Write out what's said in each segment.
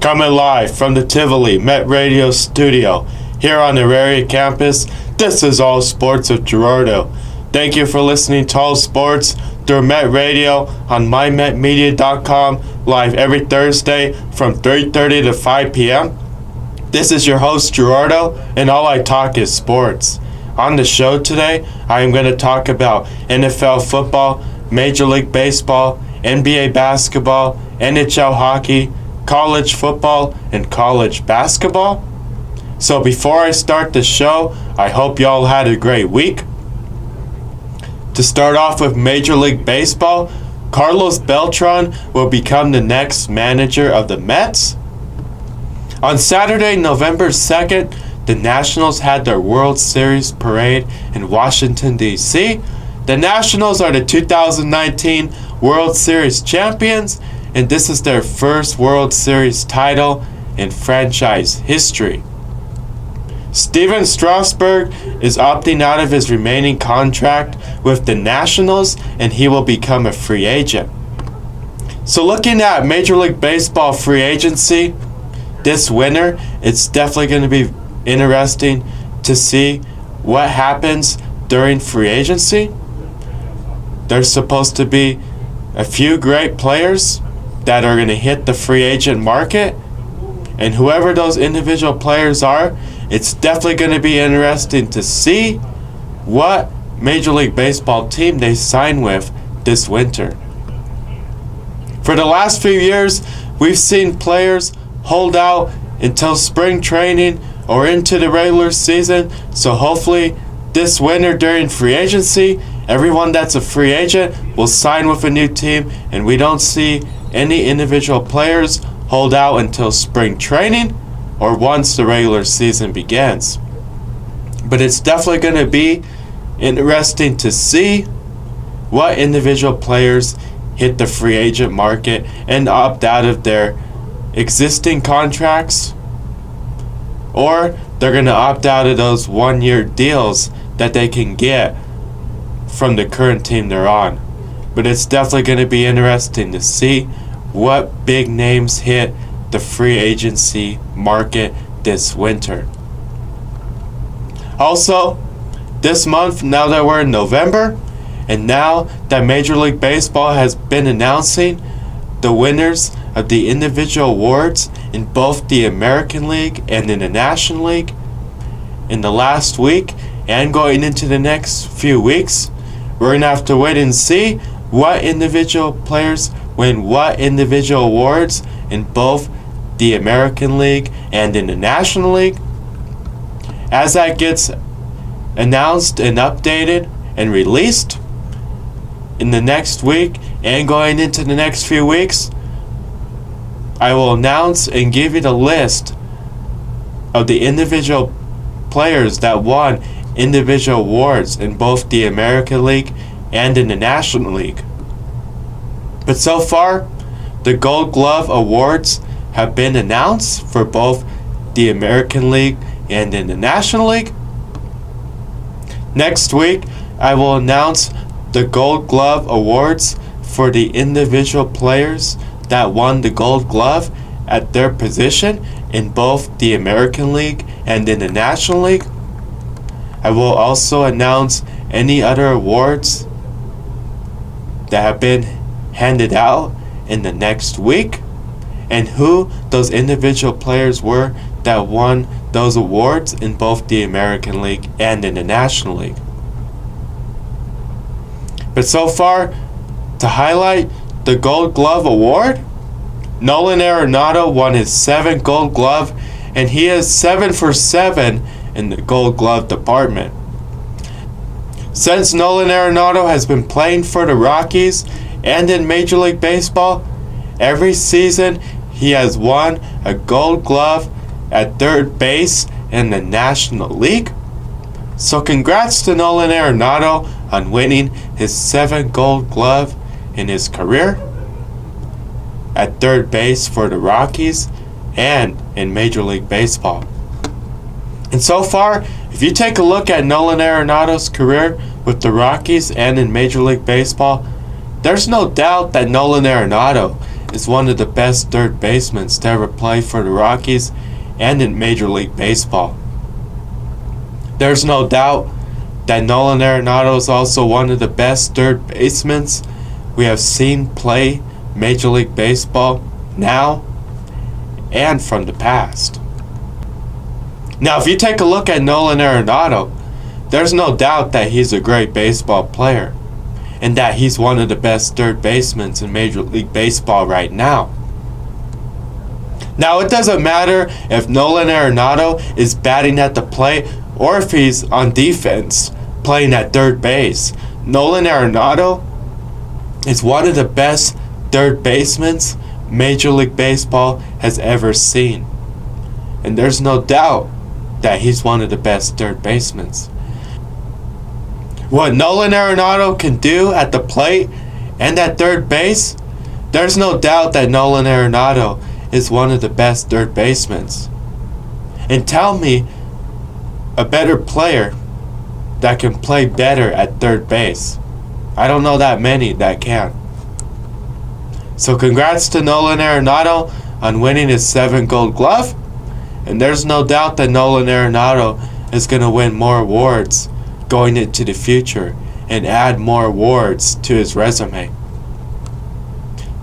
Coming live from the Tivoli Met Radio studio here on the Auraria campus, this is All Sports with Gerardo. Thank you for listening to All Sports through Met Radio on mymetmedia.com, live every Thursday from 3:30 to 5 p.m. This is your host Gerardo, and all I talk is sports. On the show today, I am going to talk about NFL football, Major League Baseball, NBA basketball, NHL hockey, college football, and college basketball. So before I start the show, I hope y'all had a great week. To start off with Major League Baseball, Carlos Beltran will become the next manager of the Mets. On Saturday, November 2nd, the Nationals had their World Series parade in Washington, D.C. The Nationals are the 2019 World Series champions, and this is their first World Series title in franchise history. Steven Strasburg is opting out of his remaining contract with the Nationals, and he will become a free agent. So looking at Major League Baseball free agency this winter, it's definitely going to be interesting to see what happens during free agency. There's supposed to be a few great players that are going to hit the free agent market, and whoever those individual players are, it's definitely going to be interesting to see what Major League Baseball team they sign with this winter. For the last few years, we've seen players hold out until spring training or into the regular season, so hopefully this winter during free agency, everyone that's a free agent will sign with a new team, and we don't see any individual players hold out until spring training or once the regular season begins. But it's definitely going to be interesting to see what individual players hit the free agent market and opt out of their existing contracts, or they're going to opt out of those one-year deals that they can get from the current team they're on. But it's definitely going to be interesting to see what big names hit the free agency market this winter. Also, this month, now that we're in November, and now that Major League Baseball has been announcing the winners of the individual awards in both the American League and in the National League, in the last week and going into the next few weeks, we're going to have to wait and see what individual players win what individual awards in both the American League and in the National League. As that gets announced and updated and released in the next week and going into the next few weeks, I will announce and give you the list of the individual players that won individual awards in both the American League and in the National League. But so far, the Gold Glove Awards have been announced for both the American League and in the National League. Next week, I will announce the Gold Glove Awards for the individual players that won the Gold Glove at their position in both the American League and in the National League. I will also announce any other awards that have been handed out in the next week and who those individual players were that won those awards in both the American League and in the National League. But so far, to highlight the Gold Glove Award, Nolan Arenado won his 7th Gold Glove, and he is 7 for 7 in the Gold Glove department. Since Nolan Arenado has been playing for the Rockies and in Major League Baseball, every season he has won a Gold Glove at third base in the National League. So congrats to Nolan Arenado on winning his 7th Gold Glove in his career at third base for the Rockies and in Major League Baseball. And so far, if you take a look at Nolan Arenado's career with the Rockies and in Major League Baseball, there's no doubt that Nolan Arenado is one of the best third basemen to ever play for the Rockies and in Major League Baseball. There's no doubt that Nolan Arenado is also one of the best third basemen we have seen play Major League Baseball now and from the past. Now, if you take a look at Nolan Arenado, there's no doubt that he's a great baseball player and that he's one of the best third basemen in Major League Baseball right now. Now, it doesn't matter if Nolan Arenado is batting at the plate or if he's on defense playing at third base. Nolan Arenado is one of the best third basemen Major League Baseball has ever seen. And there's no doubt that he's one of the best third basemen. What Nolan Arenado can do at the plate and at third base, there's no doubt that Nolan Arenado is one of the best third basemen. And tell me a better player that can play better at third base. I don't know that many that can. So congrats to Nolan Arenado on winning his 7th Gold Glove. And there's no doubt that Nolan Arenado is going to win more awards going into the future and add more awards to his resume.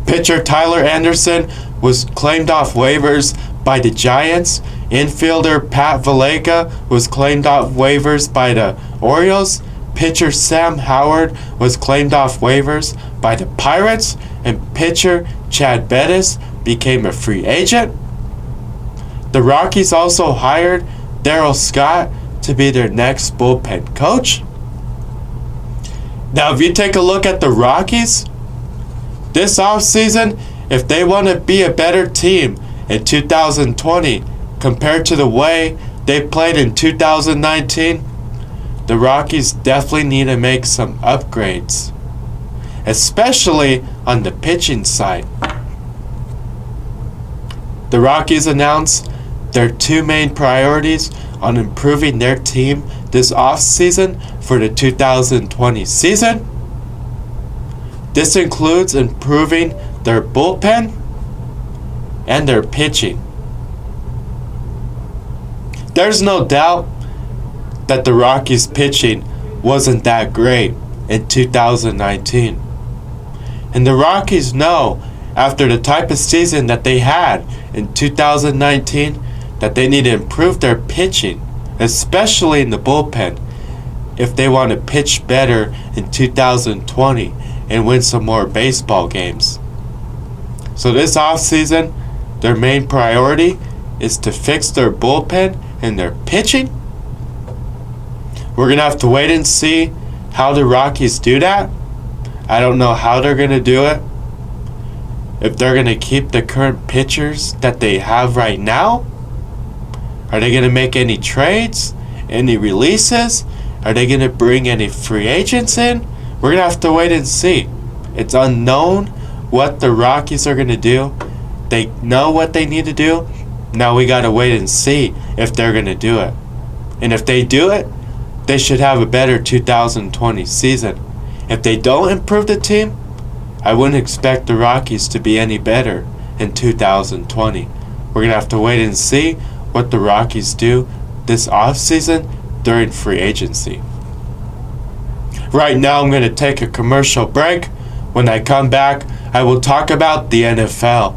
Pitcher Tyler Anderson was claimed off waivers by the Giants. Infielder Pat Valaika was claimed off waivers by the Orioles. Pitcher Sam Howard was claimed off waivers by the Pirates. And pitcher Chad Bettis became a free agent. The Rockies also hired Darryl Scott to be their next bullpen coach. Now, if you take a look at the Rockies, this offseason, if they want to be a better team in 2020 compared to the way they played in 2019, the Rockies definitely need to make some upgrades, especially on the pitching side. The Rockies announced their 2 main priorities on improving their team this offseason for the 2020 season. This includes improving their bullpen and their pitching. There's no doubt that the Rockies' pitching wasn't that great in 2019. And the Rockies know, after the type of season that they had in 2019, that they need to improve their pitching, especially in the bullpen, if they want to pitch better in 2020 and win some more baseball games. So this offseason, their main priority is to fix their bullpen and their pitching. We're going to have to wait and see how the Rockies do that. I don't know how they're going to do it. If they're going to keep the current pitchers that they have right now. Are they going to make any trades? Any releases? Are they going to bring any free agents in? We're going to have to wait and see. It's unknown what the Rockies are going to do. They know what they need to do. Now we got to wait and see if they're going to do it. And if they do it, they should have a better 2020 season. If they don't improve the team, I wouldn't expect the Rockies to be any better in 2020. We're going to have to wait and see what the Rockies do this offseason during free agency. Right now, I'm going to take a commercial break. When I come back, I will talk about the NFL.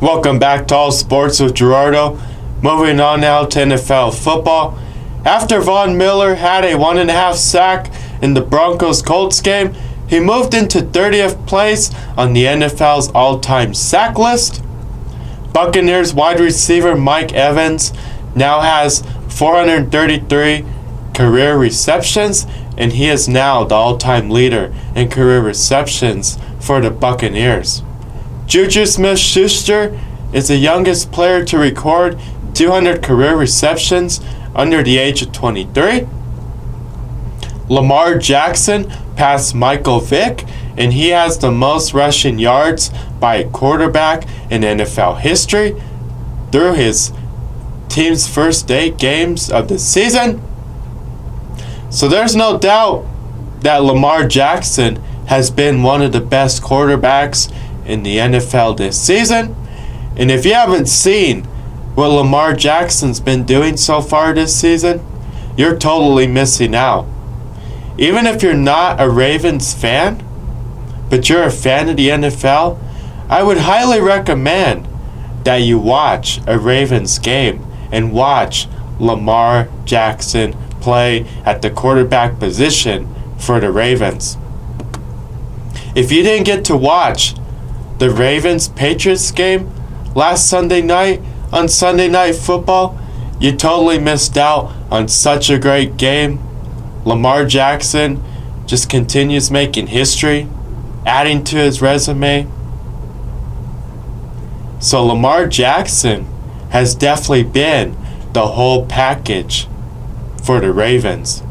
Welcome back to All Sports with Gerardo. Moving on now to NFL football. After Von Miller had a 1.5 sack in the Broncos-Colts game, he moved into 30th place on the NFL's all-time sack list. Buccaneers wide receiver Mike Evans now has 433 career receptions, and he is now the all-time leader in career receptions for the Buccaneers. Juju Smith-Schuster is the youngest player to record 200 career receptions under the age of 23. Lamar Jackson passed Michael Vick, and he has the most rushing yards by a quarterback in NFL history. through his team's first 8 games of the season. So there's no doubt that Lamar Jackson has been one of the best quarterbacks in the NFL this season. And if you haven't seen what Lamar Jackson's been doing so far this season, you're totally missing out. Even if you're not a Ravens fan, but you're a fan of the NFL, I would highly recommend that you watch a Ravens game and watch Lamar Jackson play at the quarterback position for the Ravens. If you didn't get to watch the Ravens-Patriots game last Sunday night on Sunday Night Football, you totally missed out on such a great game. Lamar Jackson just continues making history, adding to his resume. So Lamar Jackson has definitely been the whole package for the Ravens.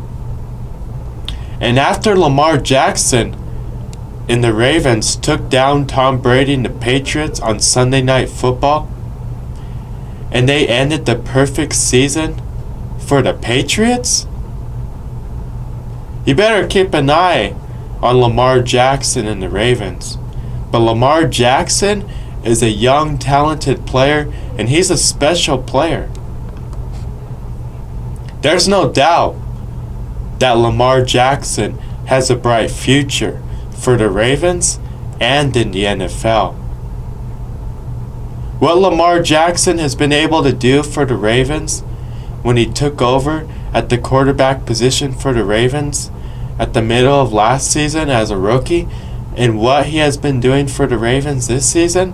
And after Lamar Jackson and the Ravens took down Tom Brady and the Patriots on Sunday Night Football, and they ended the perfect season for the Patriots, you better keep an eye on Lamar Jackson and the Ravens. But Lamar Jackson is a young, talented player, and he's a special player. There's no doubt that Lamar Jackson has a bright future for the Ravens and in the NFL. What Lamar Jackson has been able to do for the Ravens when he took over at the quarterback position for the Ravens at the middle of last season as a rookie, and what he has been doing for the Ravens this season,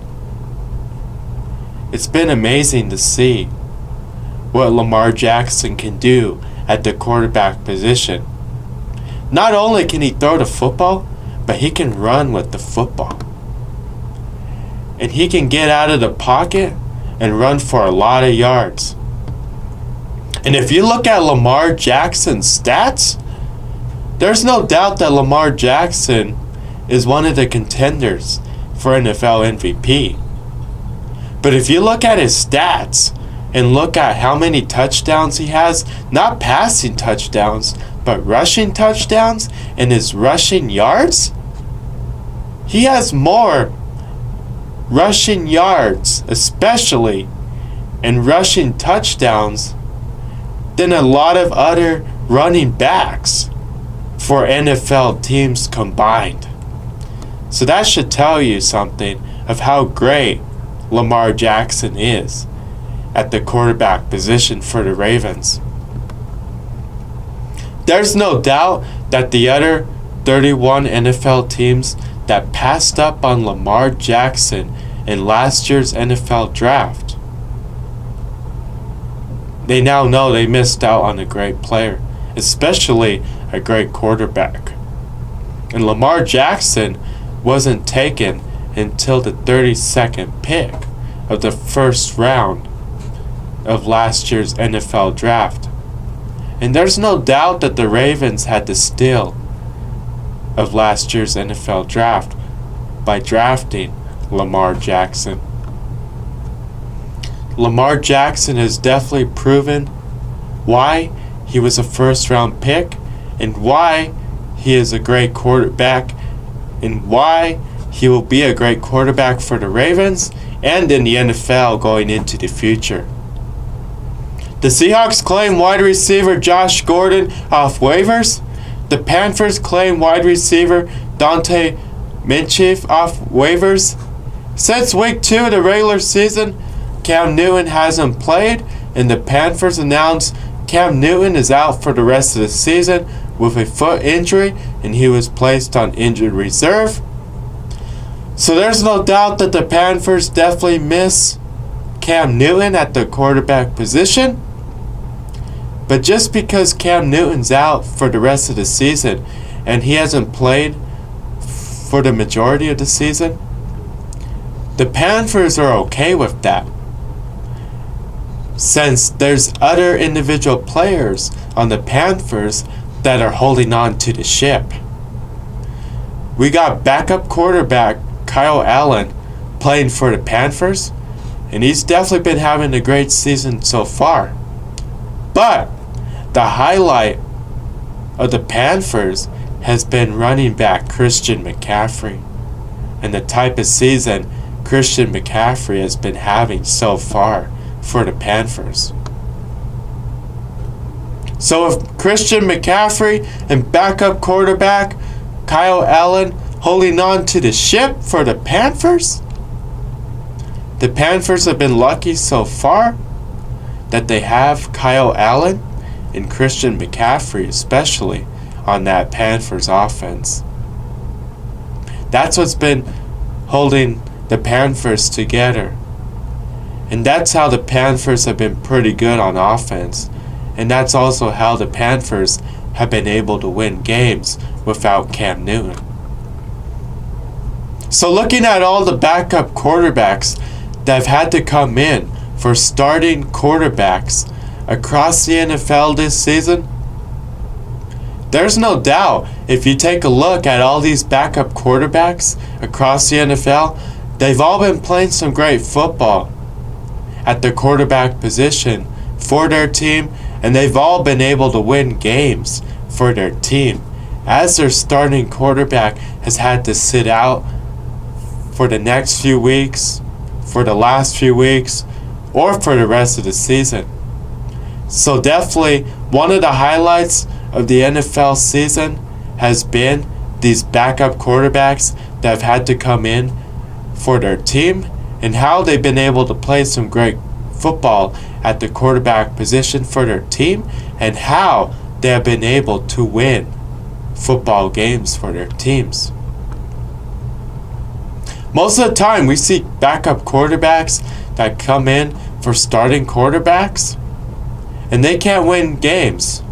it's been amazing to see what Lamar Jackson can do at the quarterback position. Not only can he throw the football, but he can run with the football. And he can get out of the pocket and run for a lot of yards. And if you look at Lamar Jackson's stats, there's no doubt that Lamar Jackson is one of the contenders for NFL MVP. But if you look at his stats and look at how many touchdowns he has, not passing touchdowns, but rushing touchdowns and his rushing yards, he has more rushing yards, especially, and rushing touchdowns than a lot of other running backs for NFL teams combined. So that should tell you something of how great Lamar Jackson is at the quarterback position for the Ravens. There's no doubt that the other 31 NFL teams that passed up on Lamar Jackson in last year's NFL draft, they now know they missed out on a great player, especially a great quarterback. And Lamar Jackson wasn't taken until the 32nd pick of the first round of last year's NFL draft. And there's no doubt that the Ravens had the steal of last year's NFL draft by drafting Lamar Jackson. Lamar Jackson has definitely proven why he was a first-round pick and why he is a great quarterback and why he will be a great quarterback for the Ravens and in the NFL going into the future. The Seahawks claim wide receiver Josh Gordon off waivers. The Panthers claim wide receiver Dante Minchief off waivers. Since week 2 of the regular season, Cam Newton hasn't played, and the Panthers announced Cam Newton is out for the rest of the season with a foot injury, and he was placed on injured reserve. So there's no doubt that the Panthers definitely miss Cam Newton at the quarterback position. But just because Cam Newton's out for the rest of the season and he hasn't played for the majority of the season, the Panthers are okay with that, since there's other individual players on the Panthers that are holding on to the ship. We got backup quarterback Kyle Allen playing for the Panthers, and he's definitely been having a great season so far. But the highlight of the Panthers has been running back Christian McCaffrey and the type of season Christian McCaffrey has been having so far for the Panthers. So if Christian McCaffrey and backup quarterback Kyle Allen holding on to the ship for the Panthers have been lucky so far that they have Kyle Allen and Christian McCaffrey especially on that Panthers offense. That's what's been holding the Panthers together. And that's how the Panthers have been pretty good on offense. And that's also how the Panthers have been able to win games without Cam Newton. So looking at all the backup quarterbacks that have had to come in for starting quarterbacks across the NFL this season, there's no doubt if you take a look at all these backup quarterbacks across the NFL, they've all been playing some great football at the quarterback position for their team, and they've all been able to win games for their team as their starting quarterback has had to sit out for the next few weeks, for the last few weeks, or for the rest of the season. So definitely one of the highlights of the NFL season has been these backup quarterbacks that have had to come in for their team and how they've been able to play some great football at the quarterback position for their team and how they have been able to win football games for their teams. Most of the time we see backup quarterbacks that come in for starting quarterbacks and they can't win games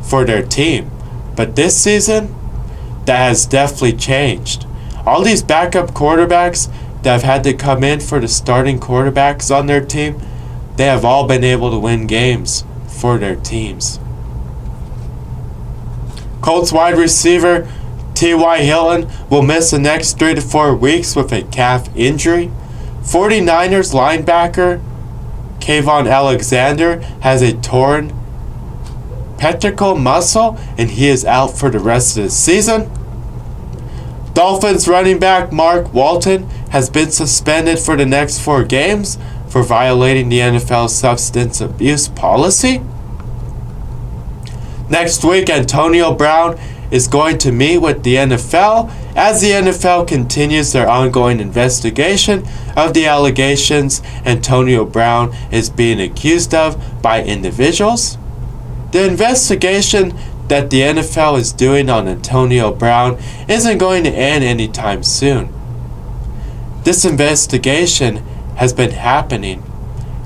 for their team. But this season, that has definitely changed. All these backup quarterbacks that have had to come in for the starting quarterbacks on their team, they have all been able to win games for their teams. Colts wide receiver T.Y. Hilton will miss the next 3 to 4 weeks with a calf injury. 49ers linebacker Kayvon Alexander has a torn pectoral muscle and he is out for the rest of the season. Dolphins running back Mark Walton has been suspended for the next 4 games for violating the NFL substance abuse policy. Next week, Antonio Brown is going to meet with the NFL as the NFL continues their ongoing investigation of the allegations Antonio Brown is being accused of by individuals. The investigation that the NFL is doing on Antonio Brown isn't going to end anytime soon. This investigation has been happening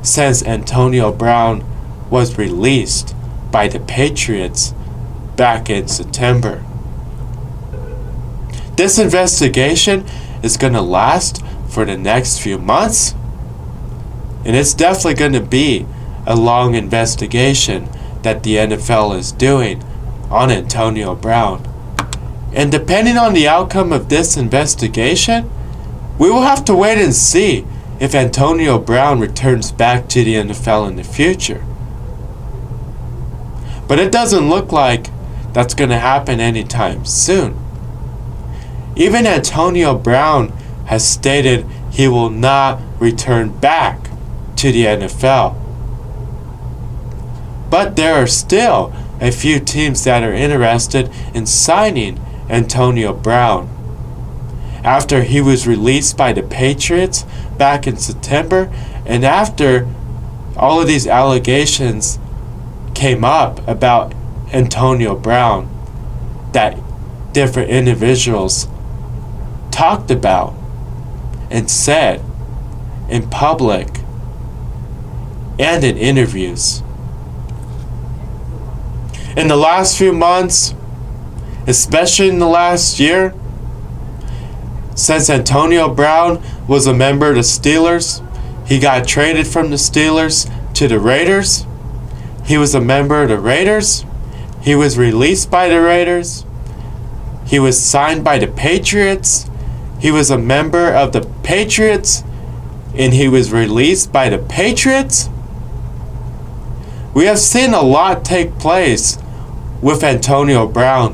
since Antonio Brown was released by the Patriots back in September. This investigation is going to last for the next few months, and it's definitely going to be a long investigation that the NFL is doing on Antonio Brown. And depending on the outcome of this investigation, we will have to wait and see if Antonio Brown returns back to the NFL in the future. But it doesn't look like that's going to happen anytime soon. Even Antonio Brown has stated he will not return back to the NFL. But there are still a few teams that are interested in signing Antonio Brown. After he was released by the Patriots back in September, and after all of these allegations came up about Antonio Brown that different individuals talked about and said in public and in interviews. In the last few months, especially in the last year, since Antonio Brown was a member of the Steelers, he got traded from the Steelers to the Raiders. He was a member of the Raiders. He was released by the Raiders. He was signed by the Patriots. He was a member of the Patriots and he was released by the Patriots, we have seen a lot take place with Antonio Brown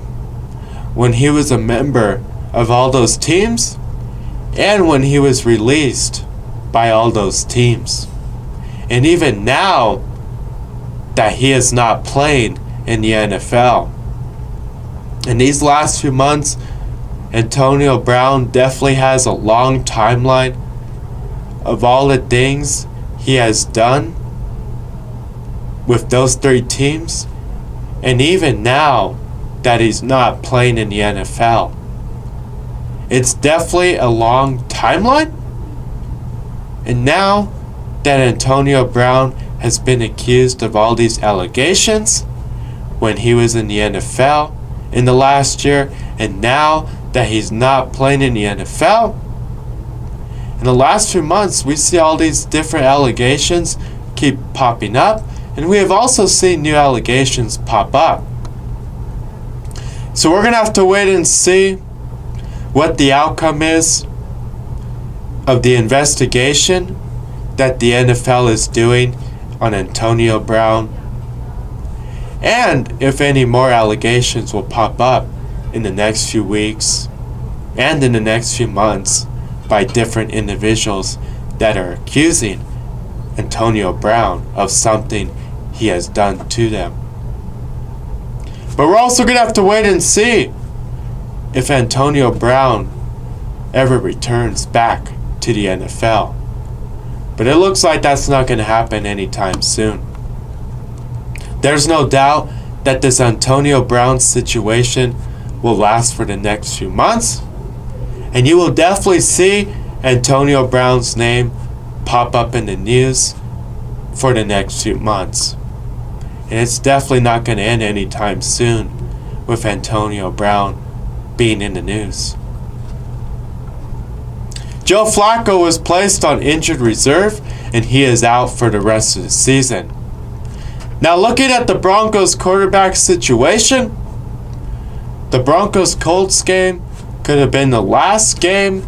when he was a member of all those teams and when he was released by all those teams. And even now that he is not playing in the NFL. In these last few months, Antonio Brown definitely has a long timeline of all the things he has done with those 3 teams, and even now that he's not playing in the NFL. It's definitely a long timeline, and now that Antonio Brown has been accused of all these allegations when he was in the NFL in the last year, and now that he's not playing in the NFL, in the last few months we see all these different allegations keep popping up, and we have also seen new allegations pop up. So we're going to have to wait and see what the outcome is of the investigation that the NFL is doing on Antonio Brown, and if any more allegations will pop up in the next few weeks and in the next few months by different individuals that are accusing Antonio Brown of something he has done to them. But we're also going to have to wait and see if Antonio Brown ever returns back to the NFL. But it looks like that's not going to happen anytime soon. There's no doubt that this Antonio Brown situation will last for the next few months, and you will definitely see Antonio Brown's name pop up in the news for the next few months. And it's definitely not going to end anytime soon with Antonio Brown being in the news. Joe Flacco was placed on injured reserve, and he is out for the rest of the season. Now, looking at the Broncos quarterback situation, the Broncos-Colts game could have been the last game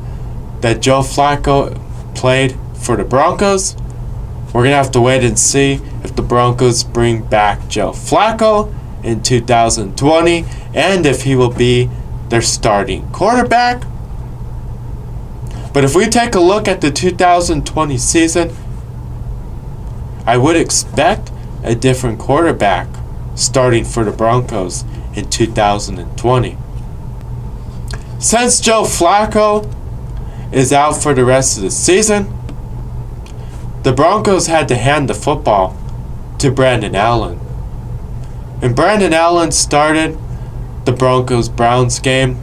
that Joe Flacco played for the Broncos. We're going to have to wait and see if the Broncos bring back Joe Flacco in 2020 and if he will be their starting quarterback. But if we take a look at the 2020 season, I would expect a different quarterback starting for the Broncos in 2020. Since Joe Flacco is out for the rest of the season, the Broncos had to hand the football to Brandon Allen. And Brandon Allen started the Broncos-Browns game.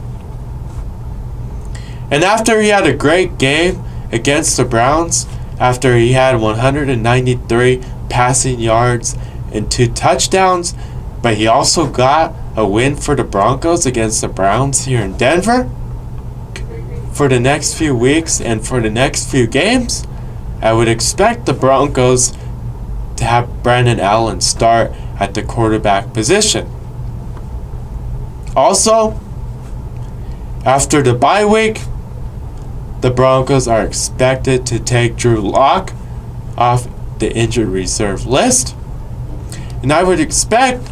And after he had a great game against the Browns, after he had 193 passing yards and 2 touchdowns, but he also got a win for the Broncos against the Browns here in Denver, for the next few weeks and for the next few games, I would expect the Broncos to have Brandon Allen start at the quarterback position. Also, after the bye week, the Broncos are expected to take Drew Lock off the injured reserve list. And I would expect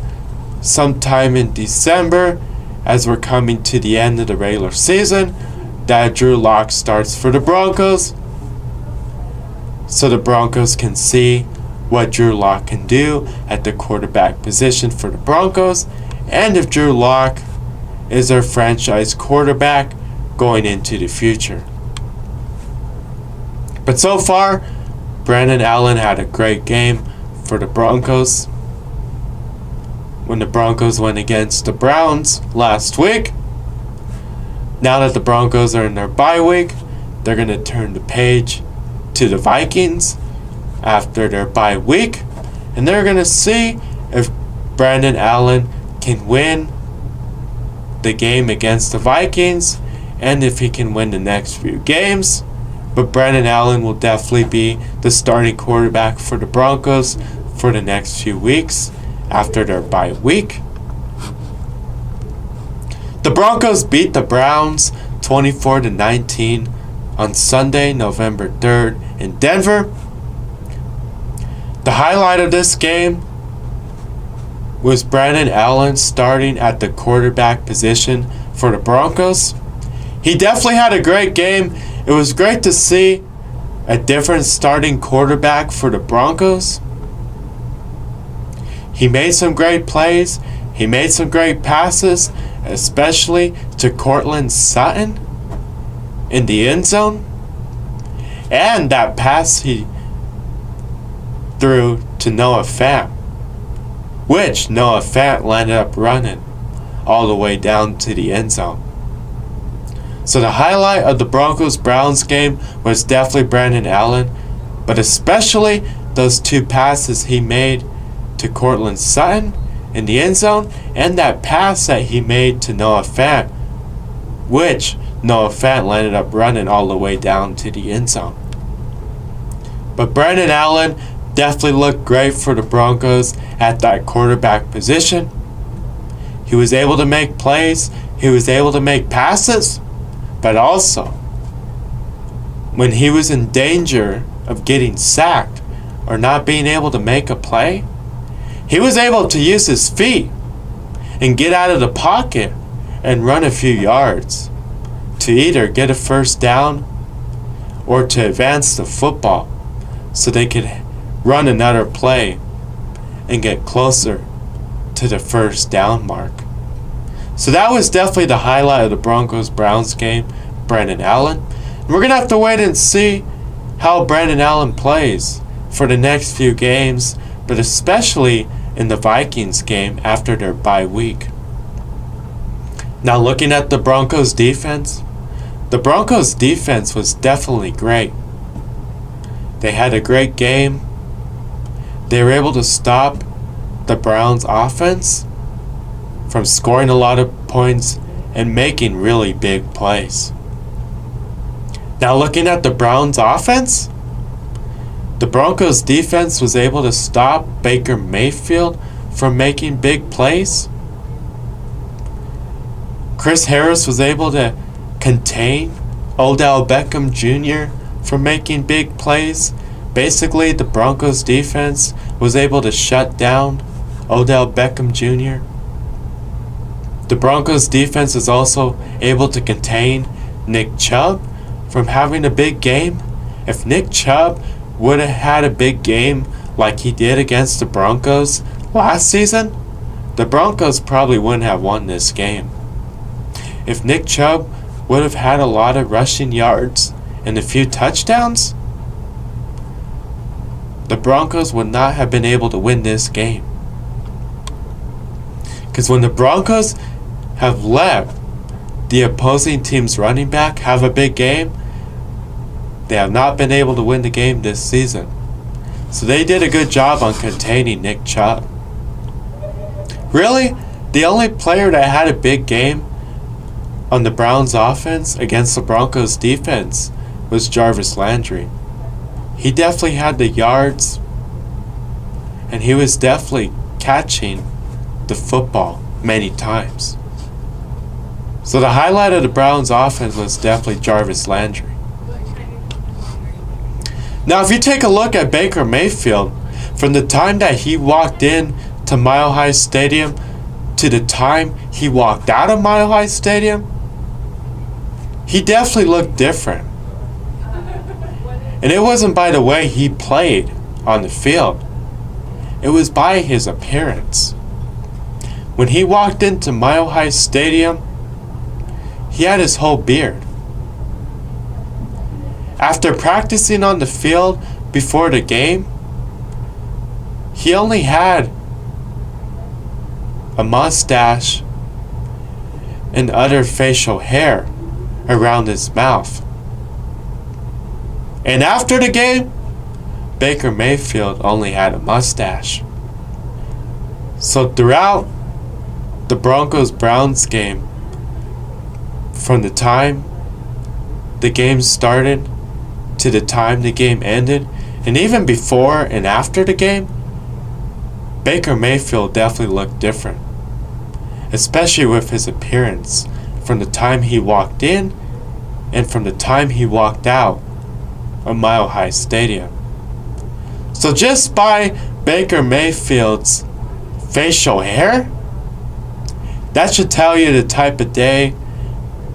sometime in December, as we're coming to the end of the regular season, that Drew Lock starts for the Broncos, so the Broncos can see what Drew Lock can do at the quarterback position for the Broncos, and if Drew Lock is their franchise quarterback going into the future. But so far, Brandon Allen had a great game for the Broncos. When the Broncos went against the Browns last week, now that the Broncos are in their bye week, they're going to turn the page to the Vikings after their bye week, and they're going to see if Brandon Allen can win the game against the Vikings and if he can win the next few games. But Brandon Allen will definitely be the starting quarterback for the Broncos for the next few weeks after their bye week. The Broncos beat the Browns 24-19 on Sunday, November 3rd in Denver. The highlight of this game was Brandon Allen starting at the quarterback position for the Broncos. He definitely had a great game. It was great to see a different starting quarterback for the Broncos. He made some great plays. He made some great passes, especially to Courtland Sutton in the end zone. And that pass he threw to Noah Fant, which Noah Fant landed up running all the way down to the end zone. So the highlight of the Broncos-Browns game was definitely Brandon Allen, but especially those two passes he made to Courtland Sutton in the end zone, and that pass that he made to Noah Fant, which Noah Fant landed up running all the way down to the end zone. But Brandon Allen definitely looked great for the Broncos at that quarterback position. He was able to make plays, he was able to make passes, but also when he was in danger of getting sacked or not being able to make a play, he was able to use his feet and get out of the pocket and run a few yards to either get a first down or to advance the football so they could run another play and get closer to the first down mark. So that was definitely the highlight of the Broncos-Browns game, Brandon Allen. And we're going to have to wait and see how Brandon Allen plays for the next few games, but especially in the Vikings game after their bye week. Now looking at the Broncos defense, the Broncos defense was definitely great. They had a great game. They were able to stop the Browns offense from scoring a lot of points and making really big plays. Now looking at the Browns offense, the Broncos defense was able to stop Baker Mayfield from making big plays. Chris Harris was able to contain Odell Beckham Jr. from making big plays. Basically, the Broncos defense was able to shut down Odell Beckham Jr. The Broncos defense is also able to contain Nick Chubb from having a big game. If Nick Chubb would have had a big game like he did against the Broncos last season, the Broncos probably wouldn't have won this game. If Nick Chubb would have had a lot of rushing yards and a few touchdowns, the Broncos would not have been able to win this game. Because when the Broncos have let the opposing team's running back have a big game, they have not been able to win the game this season. So they did a good job on containing Nick Chubb. Really, the only player that had a big game on the Browns offense against the Broncos defense was Jarvis Landry. He definitely had the yards, and he was definitely catching the football many times. So the highlight of the Browns offense was definitely Jarvis Landry. Now if you take a look at Baker Mayfield, from the time that he walked in to Mile High Stadium to the time he walked out of Mile High Stadium, he definitely looked different. And it wasn't by the way he played on the field. It was by his appearance. When he walked into Mile High Stadium, he had his whole beard. After practicing on the field before the game, he only had a mustache and other facial hair around his mouth. And after the game, Baker Mayfield only had a mustache. So throughout the Broncos-Browns game, from the time the game started to the time the game ended, and even before and after the game, Baker Mayfield definitely looked different, especially with his appearance from the time he walked in and from the time he walked out of Mile High Stadium. So just by Baker Mayfield's facial hair, that should tell you the type of day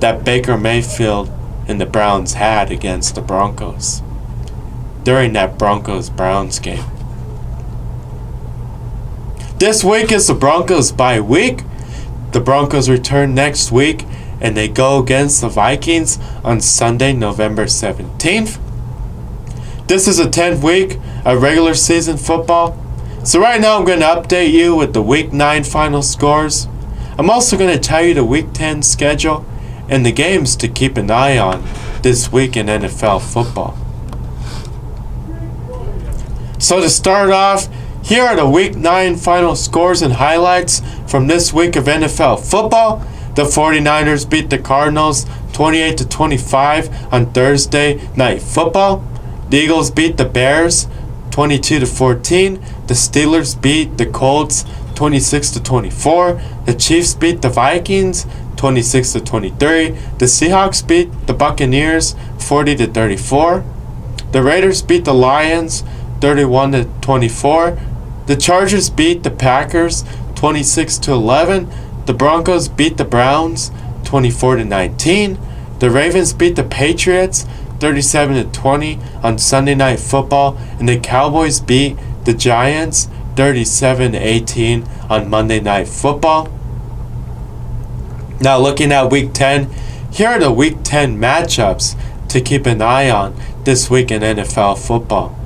that Baker Mayfield and the Browns had against the Broncos during that Broncos-Browns game. This week is the Broncos bye week. The Broncos return next week and they go against the Vikings on Sunday, November 17th. This is the 10th week of regular season football. So right now I'm going to update you with the Week 9 final scores. I'm also going to tell you the Week 10 schedule and the games to keep an eye on this week in NFL football. So to start off, here are the Week 9 final scores and highlights from this week of NFL football. The 49ers beat the Cardinals 28-25 on Thursday Night Football. The Eagles beat the Bears 22-14. The Steelers beat the Colts 26-24. The Chiefs beat the Vikings 26-23. The Seahawks beat the Buccaneers 40-34. The Raiders beat the Lions 31-24. The Chargers beat the Packers 26-11. The Broncos beat the Browns 24-19. The Ravens beat the Patriots 37-20 on Sunday Night Football, and the Cowboys beat the Giants 37-18 on Monday Night Football. Now looking at Week 10, here are the Week 10 matchups to keep an eye on this week in NFL football.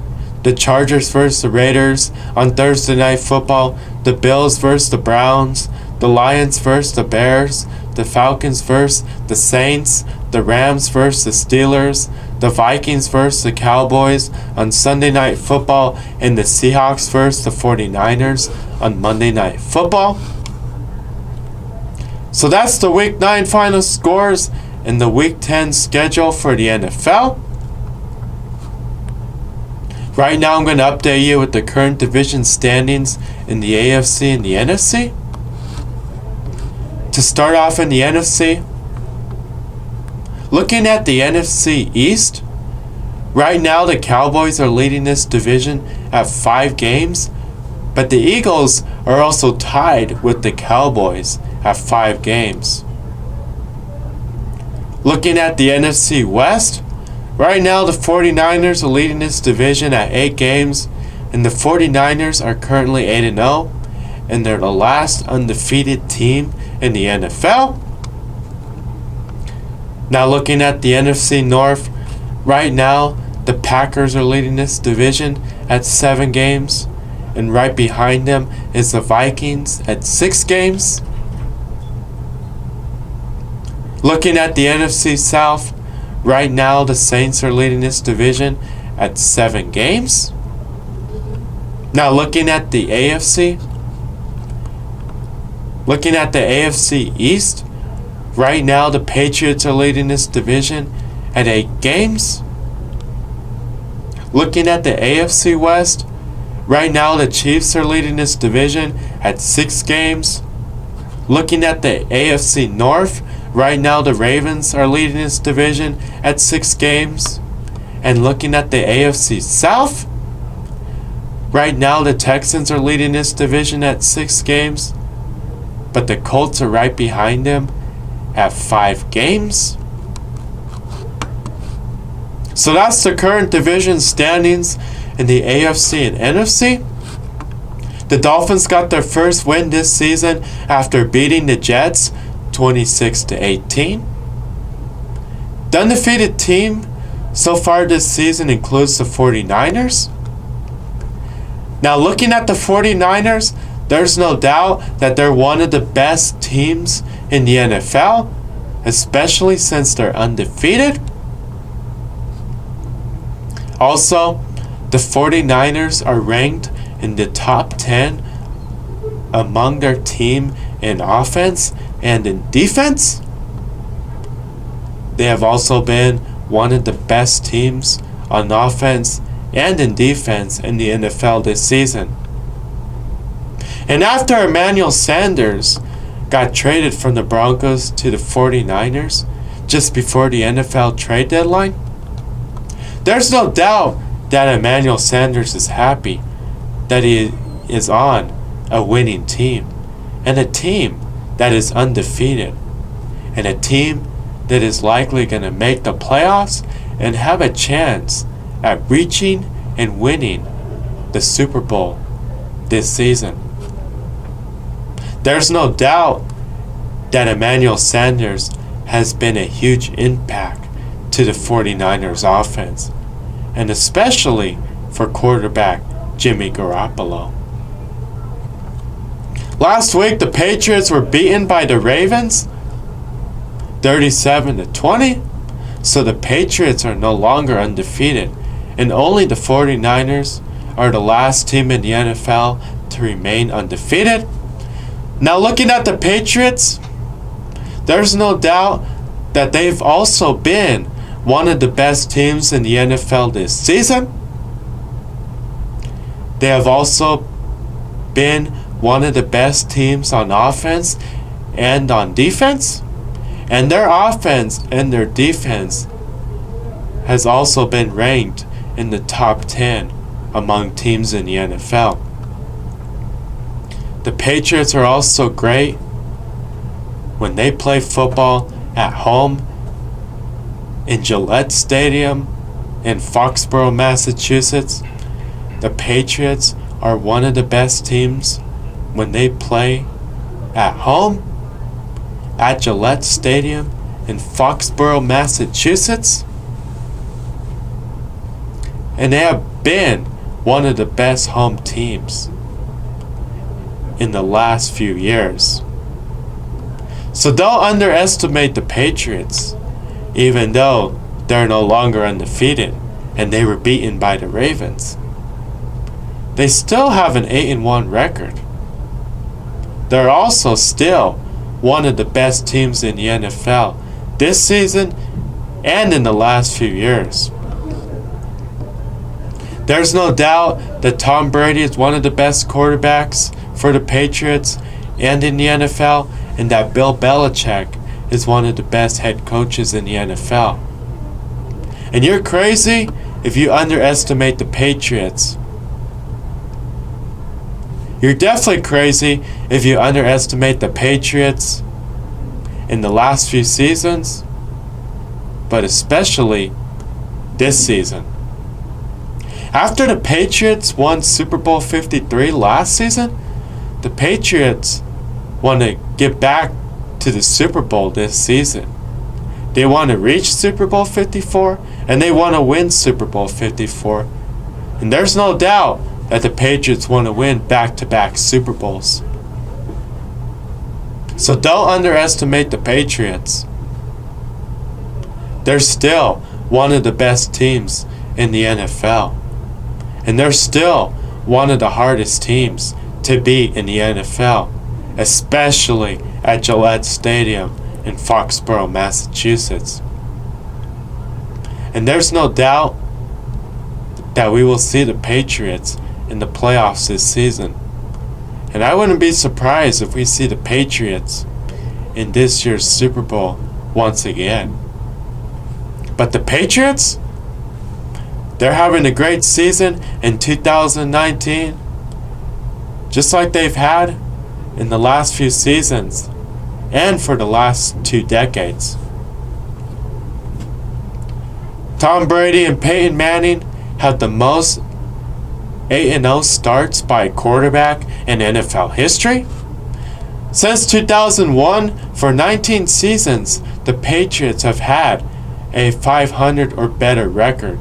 The Chargers versus the Raiders on Thursday Night Football. The Bills versus the Browns. The Lions versus the Bears. The Falcons versus the Saints. The Rams versus the Steelers. The Vikings versus the Cowboys on Sunday Night Football. And the Seahawks versus the 49ers on Monday Night Football. So that's the Week 9 final scores and the Week 10 schedule for the NFL. Right now I'm going to update you with the current division standings in the AFC and the NFC. To start off in the NFC, looking at the NFC East, right now the Cowboys are leading this division at 5 games, but the Eagles are also tied with the Cowboys at 5 games. Looking at the NFC West, right now the 49ers are leading this division at 8 games, and the 49ers are currently 8-0, and they're the last undefeated team in the NFL. Now looking at the NFC North, right now the Packers are leading this division at 7 games, and right behind them is the Vikings at 6 games. Looking at the NFC South, right now the Saints are leading this division at 7 games. Now looking at the AFC, looking at the AFC East, right now the Patriots are leading this division at 8 games. Looking at the AFC West, right now the Chiefs are leading this division at 6 games. Looking at the AFC North, right now the Ravens are leading this division at 6 games. And looking at the AFC South, right now the Texans are leading this division at 6 games, but the Colts are right behind them at 5 games. So that's the current division standings in the AFC and NFC. The Dolphins got their first win this season after beating the Jets 26-18. The undefeated team so far this season includes the 49ers. Now looking at the 49ers, there's no doubt that they're one of the best teams in the NFL, especially since they're undefeated. Also, the 49ers are ranked in the top 10 among their team in offense and in defense. They have also been one of the best teams on offense and in defense in the NFL this season. And after Emmanuel Sanders got traded from the Broncos to the 49ers just before the NFL trade deadline? There's no doubt that Emmanuel Sanders is happy that he is on a winning team, and a team that is undefeated, and a team that is likely going to make the playoffs and have a chance at reaching and winning the Super Bowl this season. There's no doubt that Emmanuel Sanders has been a huge impact to the 49ers offense, and especially for quarterback Jimmy Garoppolo. Last week, the Patriots were beaten by the Ravens 37-20, so the Patriots are no longer undefeated, and only the 49ers are the last team in the NFL to remain undefeated. Now, looking at the Patriots, there's no doubt that they've also been one of the best teams in the NFL this season. They have also been one of the best teams on offense and on defense. And their offense and their defense has also been ranked in the top 10 among teams in the NFL. The Patriots are also great when they play football at home in Gillette Stadium in Foxborough, Massachusetts. The Patriots are one of the best teams when they play at home at Gillette Stadium in Foxborough, Massachusetts. And they have been one of the best home teams in the last few years. So don't underestimate the Patriots, even though they're no longer undefeated and they were beaten by the Ravens. They still have an 8-1 record. They're also still one of the best teams in the NFL this season and in the last few years. There's no doubt that Tom Brady is one of the best quarterbacks for the Patriots and in the NFL, and that Bill Belichick is one of the best head coaches in the NFL. And you're crazy if you underestimate the Patriots. You're definitely crazy if you underestimate the Patriots in the last few seasons, but especially this season. After the Patriots won Super Bowl 53 last season, the Patriots want to get back to the Super Bowl this season. They want to reach Super Bowl 54, and they want to win Super Bowl 54. And there's no doubt that the Patriots want to win back-to-back Super Bowls. So don't underestimate the Patriots. They're still one of the best teams in the NFL. And they're still one of the hardest teams to beat in the NFL, especially at Gillette Stadium in Foxborough, Massachusetts. And there's no doubt that we will see the Patriots in the playoffs this season. And I wouldn't be surprised if we see the Patriots in this year's Super Bowl once again. But the Patriots, they're having a great season in 2019, just like they've had in the last few seasons and for the last 2 decades. Tom Brady and Peyton Manning have the most 8-0 starts by a quarterback in NFL history. Since 2001, for 19 seasons, the Patriots have had a 500 or better record.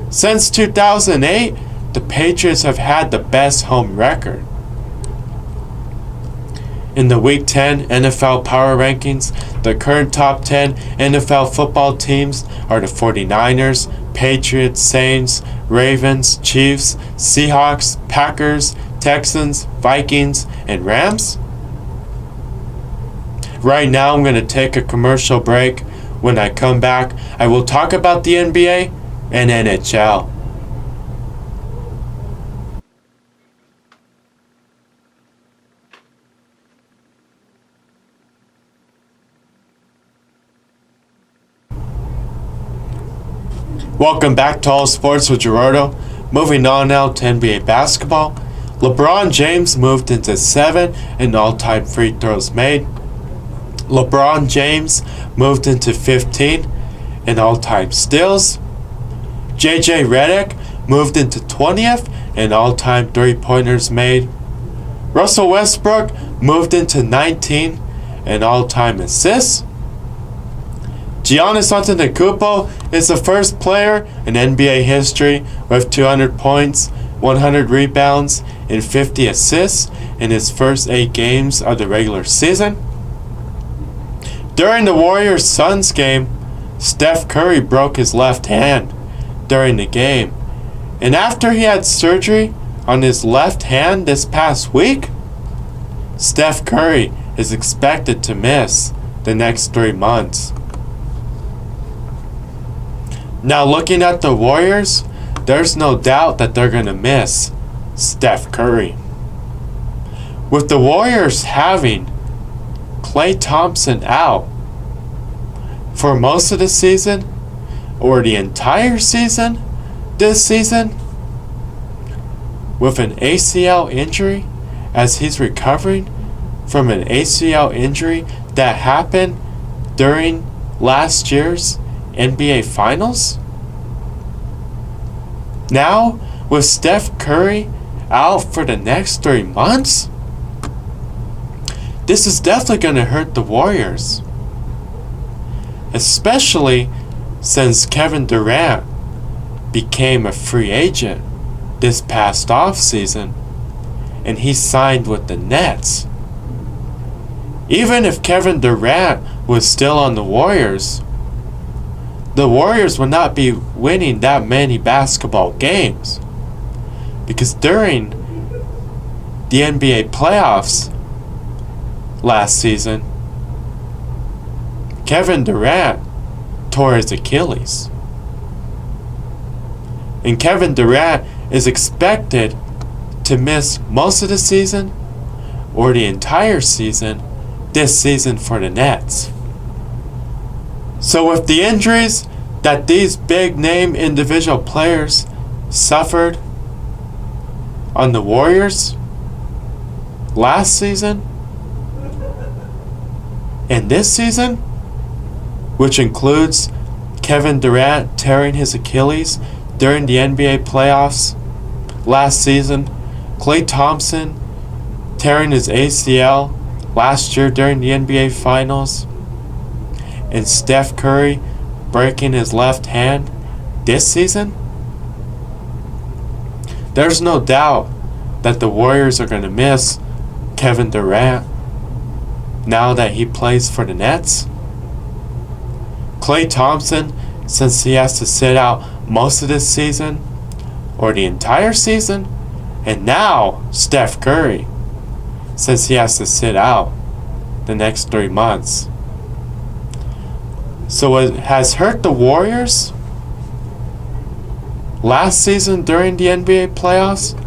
Since 2008, the Patriots have had the best home record. In the Week 10 NFL Power Rankings, the current top 10 NFL football teams are the 49ers, Patriots, Saints, Ravens, Chiefs, Seahawks, Packers, Texans, Vikings, and Rams. Right now, I'm going to take a commercial break. When I come back, I will talk about the NBA and NHL. Welcome back to All Sports with Gerardo. Moving on now to NBA basketball. LeBron James moved into 7 in all-time free throws made. LeBron James moved into 15 in all-time steals. JJ Redick moved into 20th in all-time three-pointers made. Russell Westbrook moved into 19 in all-time assists. Giannis Antetokounmpo is the first player in NBA history with 200 points, 100 rebounds, and 50 assists in his first 8 games of the regular season. During the Warriors-Suns game, Steph Curry broke his left hand during the game. And after he had surgery on his left hand this past week, Steph Curry is expected to miss the next 3 months. Now looking at the Warriors, there's no doubt that they're going to miss Steph Curry. With the Warriors having Klay Thompson out for most of the season, or the entire season this season, with an ACL injury, as he's recovering from an ACL injury that happened during last year's NBA Finals. Now, with Steph Curry out for the next 3 months, this is definitely going to hurt the Warriors. Especially since Kevin Durant became a free agent this past offseason and he signed with the Nets. Even if Kevin Durant was still on the Warriors would not be winning that many basketball games. Because during the NBA playoffs last season, Kevin Durant tore his Achilles. And Kevin Durant is expected to miss most of the season or the entire season this season for the Nets. So with the injuries that these big name individual players suffered on the Warriors last season and this season, which includes Kevin Durant tearing his Achilles during the NBA playoffs last season, Klay Thompson tearing his ACL last year during the NBA Finals, and Steph Curry breaking his left hand this season, there's no doubt that the Warriors are going to miss Kevin Durant now that he plays for the Nets. Klay Thompson, since he has to sit out most of this season or the entire season, and now Steph Curry, since he has to sit out the next 3 months. So it has hurt the Warriors last season during the NBA playoffs,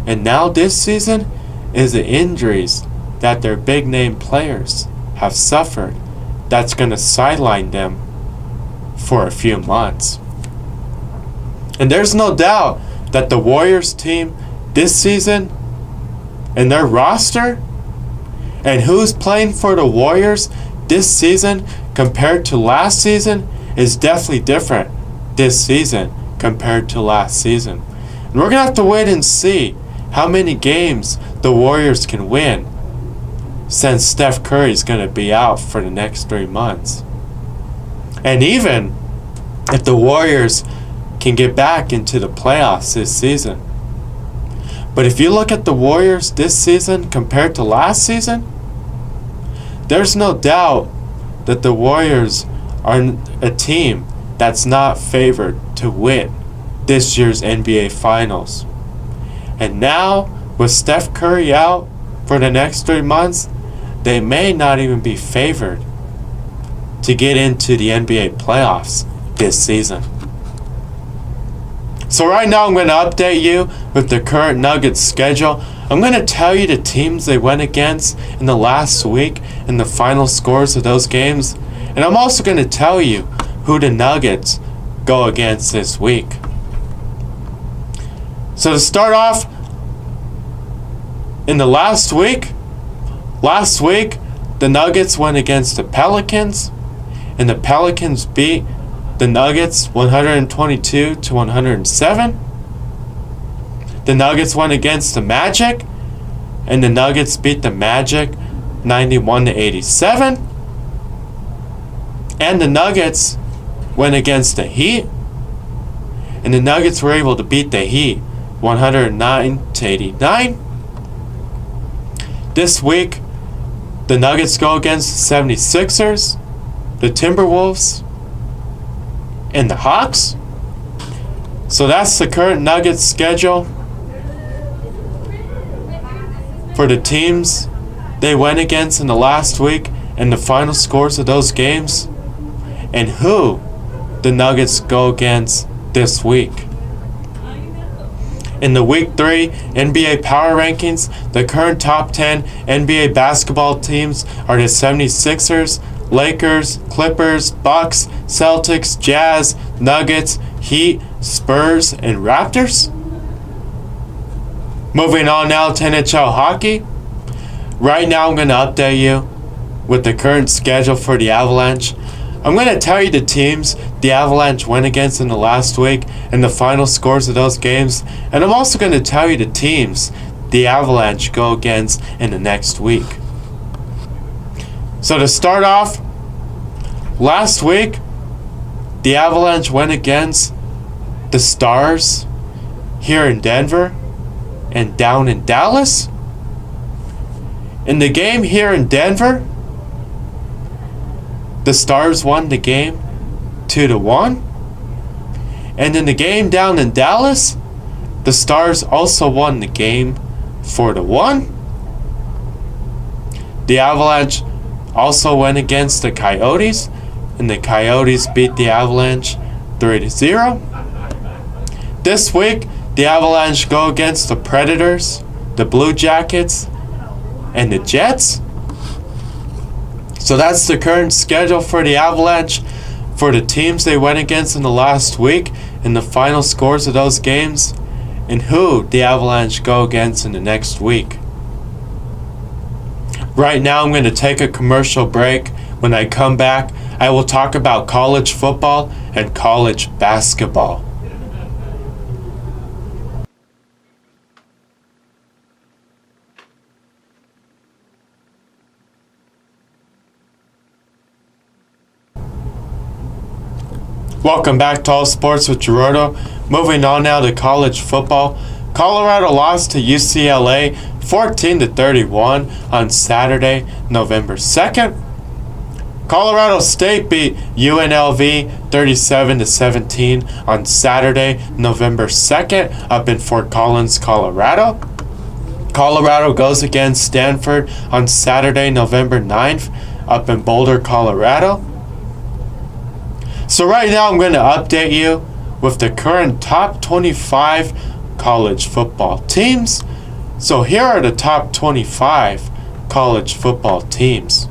and now this season is the injuries that their big name players have suffered that's going to sideline them for a few months. And there's no doubt that the Warriors team this season and their roster and who's playing for the Warriors this season compared to last season is definitely different this season compared to last season. And we're going to have to wait and see how many games the Warriors can win since Steph Curry is going to be out for the next 3 months. And even if the Warriors can get back into the playoffs this season. But if you look at the Warriors this season compared to last season, there's no doubt that the Warriors are a team that's not favored to win this year's NBA Finals. And now, with Steph Curry out for the next 3 months, they may not even be favored to get into the NBA playoffs this season. So right now I'm going to update you with the current Nuggets schedule. I'm going to tell you the teams they went against in the last week and the final scores of those games. And I'm also going to tell you who the Nuggets go against this week. So to start off, in the last week, the Nuggets went against the Pelicans, and the Pelicans beat the Nuggets 122-107. The Nuggets went against the Magic, and the Nuggets beat the Magic 91-87. And the Nuggets went against the Heat, and the Nuggets were able to beat the Heat 109-89. This week, the Nuggets go against the 76ers, the Timberwolves, and the Hawks. So that's the current Nuggets schedule for the teams they went against in the last week and the final scores of those games, and who the Nuggets go against this week. In the Week 3 NBA Power Rankings, the current top 10 NBA basketball teams are the 76ers, Lakers, Clippers, Bucks, Celtics, Jazz, Nuggets, Heat, Spurs, and Raptors. Moving on now to NHL hockey. Right now I'm going to update you with the current schedule for the Avalanche. I'm going to tell you the teams the Avalanche went against in the last week and the final scores of those games. And I'm also going to tell you the teams the Avalanche go against in the next week. So to start off, last week, the Avalanche went against the Stars here in Denver and down in Dallas. In the game here in Denver, the Stars won the game 2-1. And in the game down in Dallas, the Stars also won the game 4-1. The Avalanche also went against the Coyotes, and the Coyotes beat the Avalanche 3-0. This week, the Avalanche go against the Predators, the Blue Jackets, and the Jets. So that's the current schedule for the Avalanche, for the teams they went against in the last week, and the final scores of those games, and who the Avalanche go against in the next week. Right now I'm going to take a commercial break. When I come back, I will talk about college football and college basketball. Welcome back to All Sports with Gerardo. Moving on now to college football. Colorado lost to UCLA 14-31 on Saturday, November 2nd. Colorado State beat UNLV 37-17 on Saturday, November 2nd up in Fort Collins, Colorado. Colorado goes against Stanford on Saturday, November 9th up in Boulder, Colorado. So right now I'm going to update you with the current top 25 college football teams. So here are the top 25 college football teams.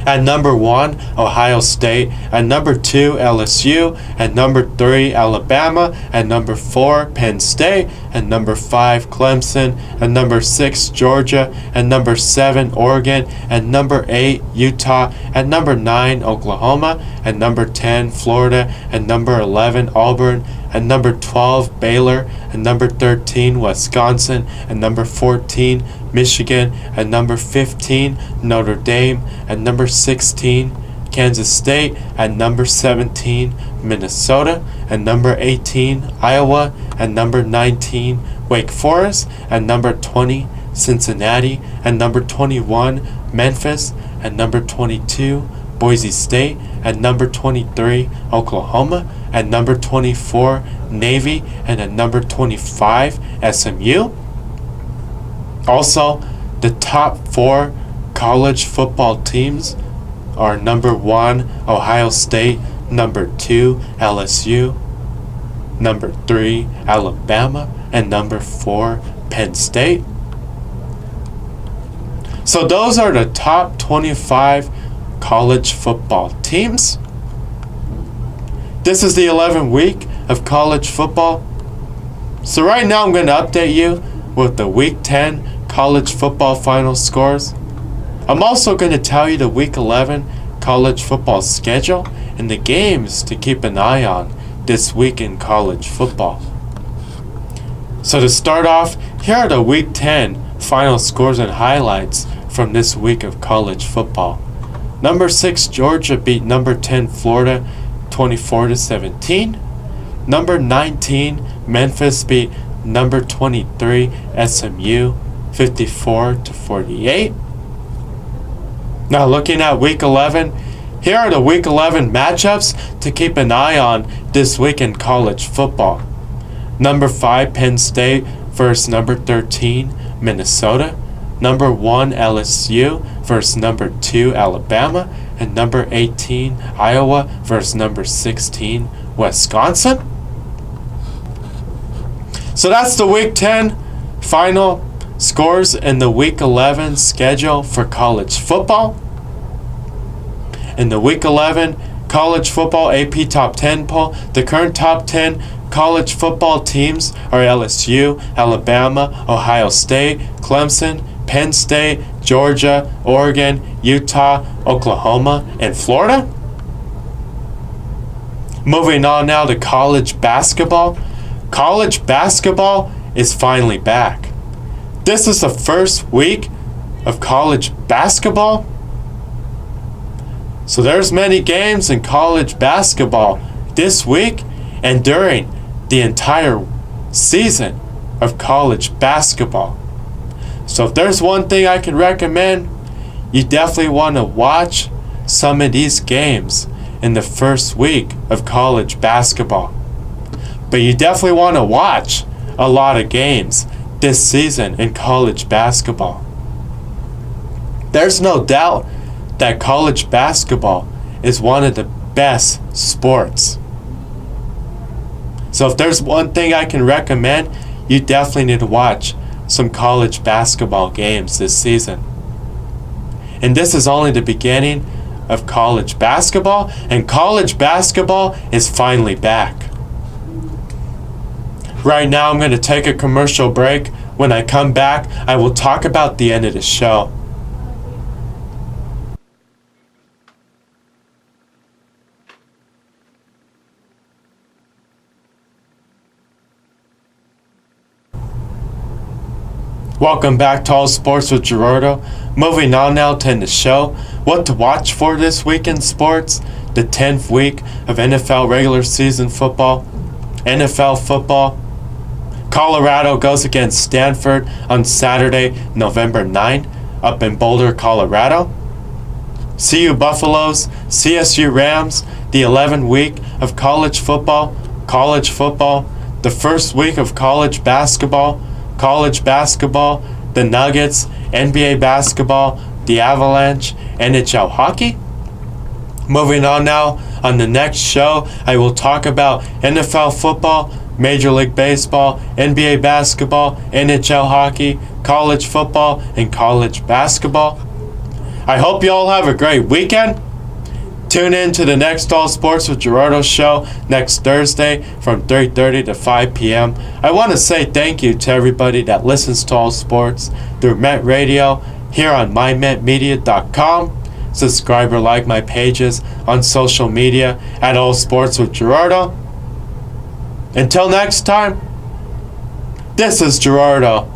At number 1, Ohio State. At number 2, LSU. At number 3, Alabama. At number 4, Penn State. At number 5, Clemson. At number 6, Georgia. At number 7, Oregon. At number 8, Utah. At number 9, Oklahoma. At number 10, Florida. At number 11, Auburn. At number 12, Baylor. At number 13, Wisconsin. At number 14, Michigan. At number 15, Notre Dame. At number 16, Kansas State. At number 17, Minnesota. At number 18, Iowa. At number 19, Wake Forest. At number 20, Cincinnati. At number 21, Memphis. At number 22, Boise State. At number 23, Oklahoma. At number 24, Navy. And at number 25, SMU. Also, the top 4 college football teams are number 1, Ohio State, number 2, LSU, number 3, Alabama, and number 4, Penn State. So those are the top 25 college football teams. This is the 11th week of college football. So right now I'm going to update you with the Week 10 college football final scores. I'm also going to tell you the Week 11 college football schedule and the games to keep an eye on this week in college football. So to start off, here are the Week 10 final scores and highlights from this week of college football. Number 6 Georgia beat number 10 Florida 24-17. Number 19 Memphis beat number 23 SMU 54-48. Now looking at Week 11, here are the Week 11 matchups to keep an eye on this week in college football. Number 5 Penn State versus number 13 Minnesota. Number 1 LSU versus number 2 Alabama. And number 18 Iowa versus number 16 Wisconsin. So that's the Week 10 final scores and the Week 11 schedule for college football. In the Week 11 college football AP Top 10 poll, the current top 10 college football teams are LSU, Alabama, Ohio State, Clemson, Penn State, Georgia, Oregon, Utah, Oklahoma, and Florida. Moving on now to college basketball. College basketball is finally back. This is the first week of college basketball. So there's many games in college basketball this week and during the entire season of college basketball. So if there's one thing I can recommend, you definitely want to watch some of these games in the first week of college basketball. But you definitely want to watch a lot of games this season in college basketball. There's no doubt that college basketball is one of the best sports. So if there's one thing I can recommend, you definitely need to watch some college basketball games this season. And this is only the beginning of college basketball, and college basketball is finally back. Right now I'm going to take a commercial break. When I come back, I will talk about the end of the show. Welcome back to All Sports with Gerardo. Moving on now to end the show. What to watch for this week in sports? The 10th week of NFL regular season football. NFL football. Colorado goes against Stanford on Saturday, November 9th, up in Boulder, Colorado. CU Buffaloes, CSU Rams, the 11th week of college football. College football. The first week of college basketball. College basketball, the Nuggets, NBA basketball, the Avalanche, NHL hockey. Moving on now, on the next show, I will talk about NFL football, Major League Baseball, NBA basketball, NHL hockey, college football, and college basketball. I hope you all have a great weekend. Tune in to the next All Sports with Gerardo show next Thursday from 3:30 to 5 p.m. I want to say thank you to everybody that listens to All Sports through Met Radio here on mymetmedia.com. Subscribe or like my pages on social media at All Sports with Gerardo. Until next time, this is Gerardo.